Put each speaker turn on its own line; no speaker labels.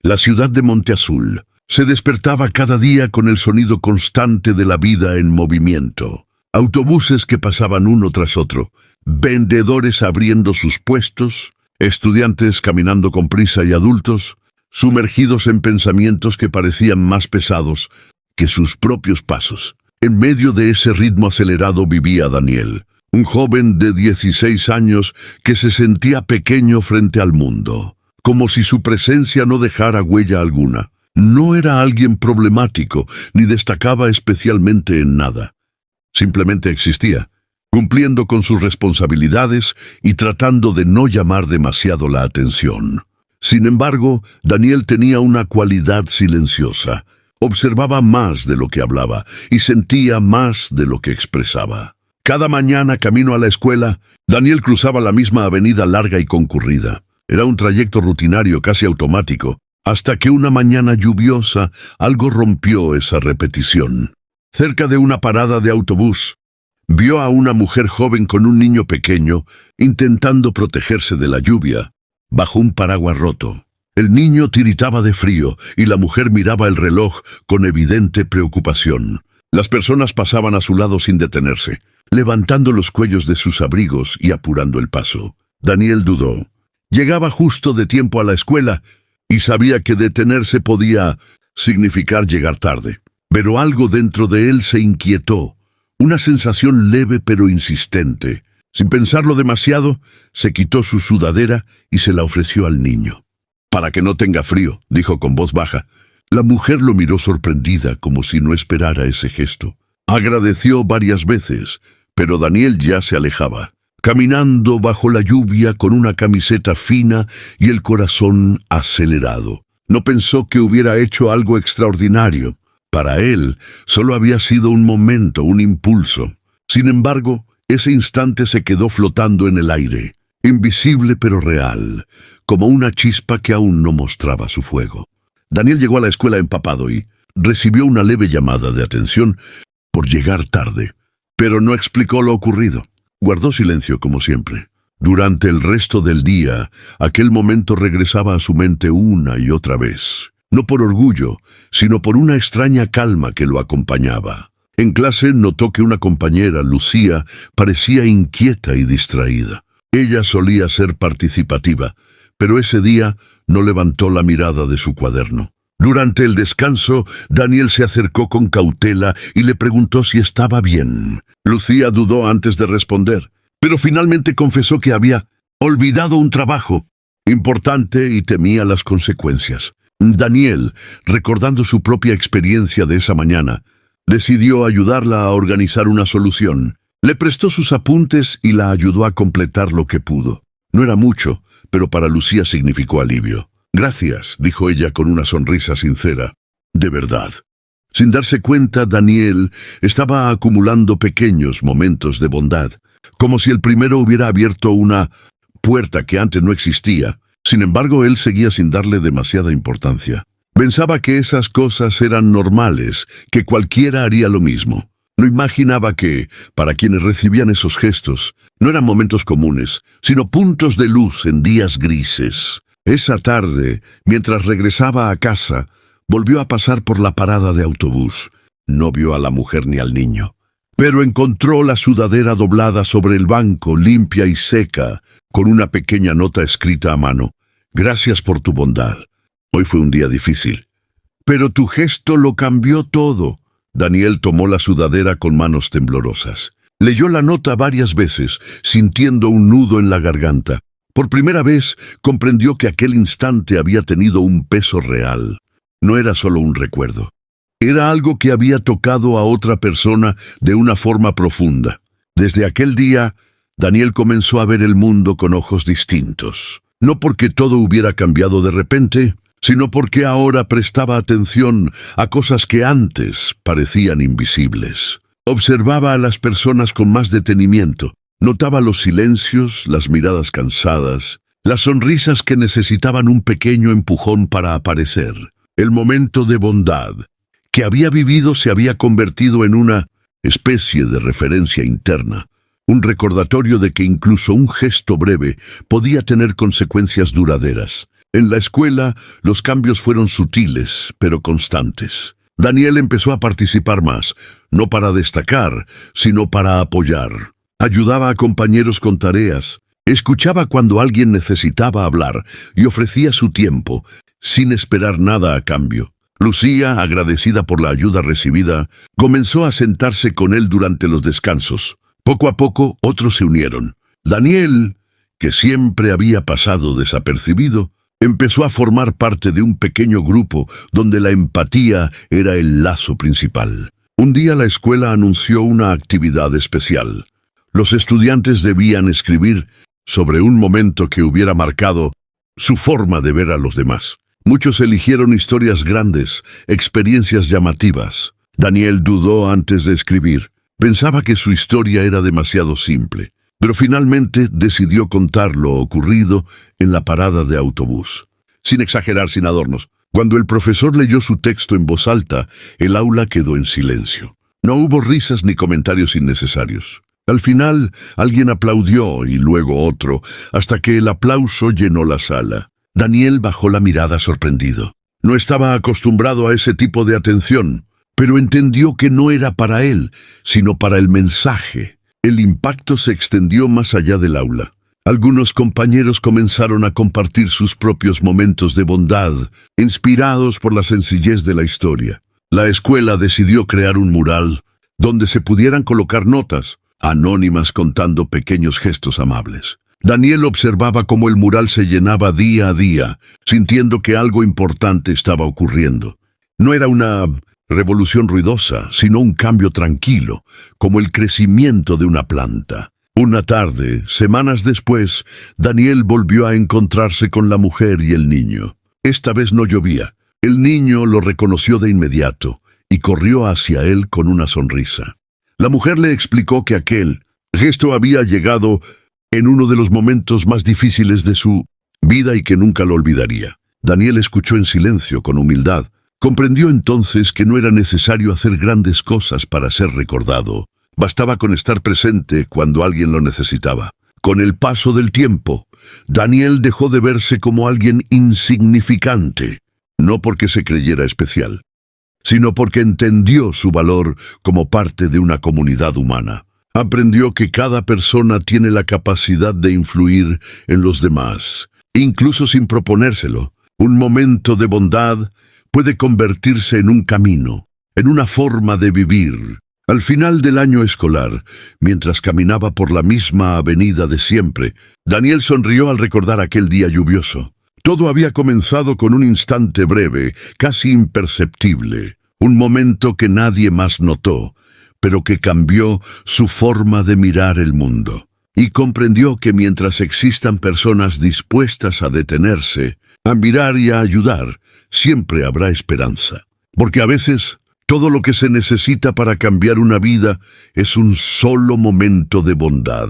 La ciudad de Monte Azul se despertaba cada día con el sonido constante de la vida en movimiento. Autobuses que pasaban uno tras otro, vendedores abriendo sus puestos, estudiantes caminando con prisa y adultos, sumergidos en pensamientos que parecían más pesados que sus propios pasos. En medio de ese ritmo acelerado vivía Daniel, un joven de 16 años que se sentía pequeño frente al mundo, como si su presencia no dejara huella alguna. No era alguien problemático, ni destacaba especialmente en nada. Simplemente existía, cumpliendo con sus responsabilidades y tratando de no llamar demasiado la atención. Sin embargo, Daniel tenía una cualidad silenciosa. Observaba más de lo que hablaba y sentía más de lo que expresaba. Cada mañana, camino a la escuela, Daniel cruzaba la misma avenida larga y concurrida. Era un trayecto rutinario, casi automático, hasta que una mañana lluviosa algo rompió esa repetición. Cerca de una parada de autobús, vio a una mujer joven con un niño pequeño intentando protegerse de la lluvia bajo un paraguas roto. El niño tiritaba de frío y la mujer miraba el reloj con evidente preocupación. Las personas pasaban a su lado sin detenerse, levantando los cuellos de sus abrigos y apurando el paso. Daniel dudó. Llegaba justo de tiempo a la escuela y sabía que detenerse podía significar llegar tarde. Pero algo dentro de él se inquietó, una sensación leve pero insistente. Sin pensarlo demasiado, se quitó su sudadera y se la ofreció al niño. «Para que no tenga frío», dijo con voz baja. La mujer lo miró sorprendida, como si no esperara ese gesto. Agradeció varias veces, pero Daniel ya se alejaba, caminando bajo la lluvia con una camiseta fina y el corazón acelerado. No pensó que hubiera hecho algo extraordinario. Para él, solo había sido un momento, un impulso. Sin embargo, ese instante se quedó flotando en el aire, invisible pero real, como una chispa que aún no mostraba su fuego. Daniel llegó a la escuela empapado y recibió una leve llamada de atención por llegar tarde, pero no explicó lo ocurrido. Guardó silencio como siempre. Durante el resto del día, aquel momento regresaba a su mente una y otra vez. No por orgullo, sino por una extraña calma que lo acompañaba. En clase notó que una compañera, Lucía, parecía inquieta y distraída. Ella solía ser participativa, pero ese día no levantó la mirada de su cuaderno. Durante el descanso, Daniel se acercó con cautela y le preguntó si estaba bien. Lucía dudó antes de responder, pero finalmente confesó que había olvidado un trabajo importante y temía las consecuencias. Daniel, recordando su propia experiencia de esa mañana, decidió ayudarla a organizar una solución. Le prestó sus apuntes y la ayudó a completar lo que pudo. No era mucho, pero para Lucía significó alivio. «Gracias», dijo ella con una sonrisa sincera. «De verdad». Sin darse cuenta, Daniel estaba acumulando pequeños momentos de bondad, como si el primero hubiera abierto una puerta que antes no existía. Sin embargo, él seguía sin darle demasiada importancia. Pensaba que esas cosas eran normales, que cualquiera haría lo mismo. No imaginaba que, para quienes recibían esos gestos, no eran momentos comunes, sino puntos de luz en días grises. Esa tarde, mientras regresaba a casa, volvió a pasar por la parada de autobús. No vio a la mujer ni al niño, pero encontró la sudadera doblada sobre el banco, limpia y seca, con una pequeña nota escrita a mano. «Gracias por tu bondad. Hoy fue un día difícil. Pero tu gesto lo cambió todo». Daniel tomó la sudadera con manos temblorosas. Leyó la nota varias veces, sintiendo un nudo en la garganta. Por primera vez, comprendió que aquel instante había tenido un peso real. No era solo un recuerdo. Era algo que había tocado a otra persona de una forma profunda. Desde aquel día, Daniel comenzó a ver el mundo con ojos distintos. No porque todo hubiera cambiado de repente, sino porque ahora prestaba atención a cosas que antes parecían invisibles. Observaba a las personas con más detenimiento, notaba los silencios, las miradas cansadas, las sonrisas que necesitaban un pequeño empujón para aparecer. El momento de bondad que había vivido se había convertido en una especie de referencia interna, un recordatorio de que incluso un gesto breve podía tener consecuencias duraderas. En la escuela, los cambios fueron sutiles, pero constantes. Daniel empezó a participar más, no para destacar, sino para apoyar. Ayudaba a compañeros con tareas, escuchaba cuando alguien necesitaba hablar y ofrecía su tiempo, sin esperar nada a cambio. Lucía, agradecida por la ayuda recibida, comenzó a sentarse con él durante los descansos. Poco a poco, otros se unieron. Daniel, que siempre había pasado desapercibido, empezó a formar parte de un pequeño grupo donde la empatía era el lazo principal. Un día la escuela anunció una actividad especial. Los estudiantes debían escribir sobre un momento que hubiera marcado su forma de ver a los demás. Muchos eligieron historias grandes, experiencias llamativas. Daniel dudó antes de escribir. Pensaba que su historia era demasiado simple, pero finalmente decidió contar lo ocurrido en la parada de autobús. Sin exagerar, sin adornos. Cuando el profesor leyó su texto en voz alta, el aula quedó en silencio. No hubo risas ni comentarios innecesarios. Al final, alguien aplaudió y luego otro, hasta que el aplauso llenó la sala. Daniel bajó la mirada sorprendido. No estaba acostumbrado a ese tipo de atención, pero entendió que no era para él, sino para el mensaje. El impacto se extendió más allá del aula. Algunos compañeros comenzaron a compartir sus propios momentos de bondad, inspirados por la sencillez de la historia. La escuela decidió crear un mural donde se pudieran colocar notas anónimas contando pequeños gestos amables. Daniel observaba cómo el mural se llenaba día a día, sintiendo que algo importante estaba ocurriendo. No era una revolución ruidosa, sino un cambio tranquilo, como el crecimiento de una planta. Una tarde, semanas después, Daniel volvió a encontrarse con la mujer y el niño. Esta vez no llovía. El niño lo reconoció de inmediato y corrió hacia él con una sonrisa. La mujer le explicó que aquel gesto había llegado en uno de los momentos más difíciles de su vida y que nunca lo olvidaría. Daniel escuchó en silencio, con humildad. Comprendió entonces que no era necesario hacer grandes cosas para ser recordado. Bastaba con estar presente cuando alguien lo necesitaba. Con el paso del tiempo, Daniel dejó de verse como alguien insignificante, no porque se creyera especial, sino porque entendió su valor como parte de una comunidad humana. Aprendió que cada persona tiene la capacidad de influir en los demás, incluso sin proponérselo. Un momento de bondad puede convertirse en un camino, en una forma de vivir. Al final del año escolar, mientras caminaba por la misma avenida de siempre, Daniel sonrió al recordar aquel día lluvioso. Todo había comenzado con un instante breve, casi imperceptible, un momento que nadie más notó, pero que cambió su forma de mirar el mundo. Y comprendió que mientras existan personas dispuestas a detenerse, a mirar y a ayudar, siempre habrá esperanza. Porque a veces todo lo que se necesita para cambiar una vida es un solo momento de bondad.